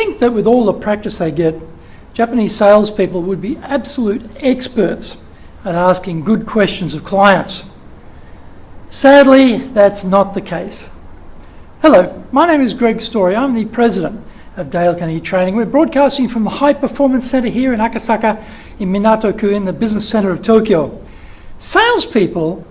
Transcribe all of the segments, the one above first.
think that with all the practice they get, Japanese salespeople would be absolute experts at asking good questions of clients. Sadly, that's not the case. Hello, my name is Greg Story. I'm the president of Dale Carnegie Training. We're broadcasting from the High Performance Center here in Akasaka in Minato-ku in the business center of Tokyo. Salespeople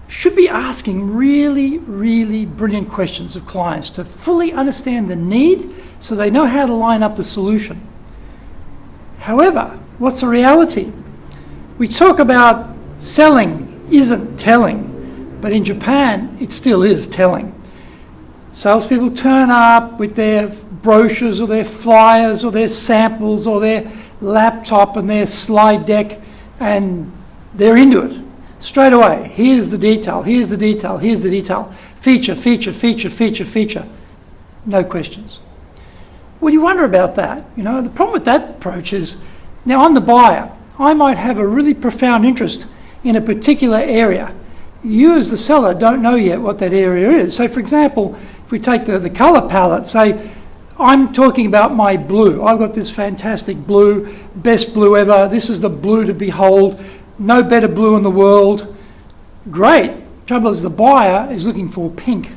should be asking really, really brilliant questions of clients to fully understand the need so they know how to line up the solution. However, what's the reality? We talk about selling isn't telling, but in Japan, it still is telling. Salespeople turn up with their brochures or their flyers or their samples or their laptop and their slide deck, and they're into it. Straight away, here's the detail, here's the detail, here's the detail. Feature, feature, feature, feature, feature. No questions. Well, you wonder about that. You know, the problem with that approach is, now I'm the buyer. I might have a really profound interest in a particular area. You as the seller don't know yet what that area is. So for example, if we take the color palette, say, I'm talking about my blue. I've got this fantastic blue, best blue ever. This is the blue to behold. No better blue in the world. Great. Trouble is the buyer is looking for pink.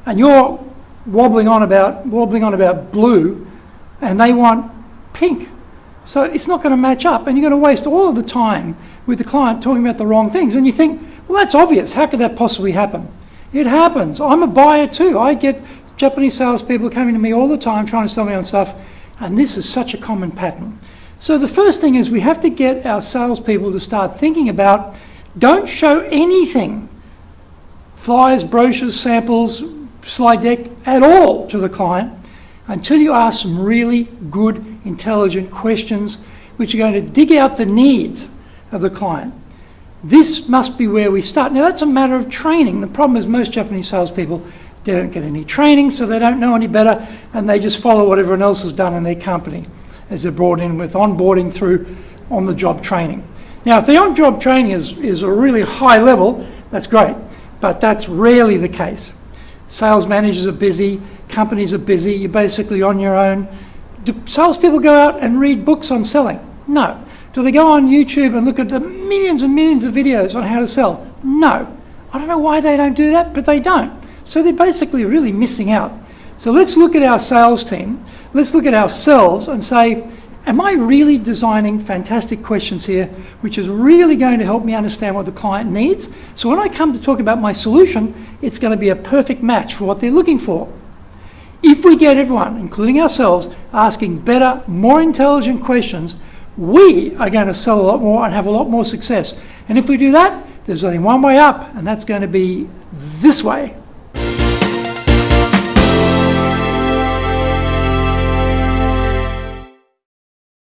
And you're wobbling on about blue, and they want pink. So it's not going to match up, and you're going to waste all of the time with the client talking about the wrong things. And you think, well, that's obvious. How could that possibly happen? It happens. I'm a buyer too. I get Japanese salespeople coming to me all the time trying to sell me on stuff, and this is such a common pattern. So the first thing is we have to get our salespeople to start thinking about, don't show anything, flyers, brochures, samples, slide deck at all to the client until you ask some really good, intelligent questions which are going to dig out the needs of the client. This must be where we start. Now that's a matter of training. The problem is most Japanese salespeople don't get any training, so they don't know any better, and they just follow what everyone else has done in their company as they're brought in with onboarding through on-the-job training. Now if the on-job training is a really high level, that's great, but that's rarely the case. Sales managers are busy, companies are busy, you're basically on your own. Do salespeople go out and read books on selling? No. Do they go on YouTube and look at the millions and millions of videos on how to sell? No. I don't know why they don't do that, but they don't. So they're basically really missing out. So let's look at our sales team, let's look at ourselves and say, am I really designing fantastic questions here, which is really going to help me understand what the client needs? So when I come to talk about my solution, it's going to be a perfect match for what they're looking for. If we get everyone, including ourselves, asking better, more intelligent questions, we are going to sell a lot more and have a lot more success. And if we do that, there's only one way up, and that's going to be this way.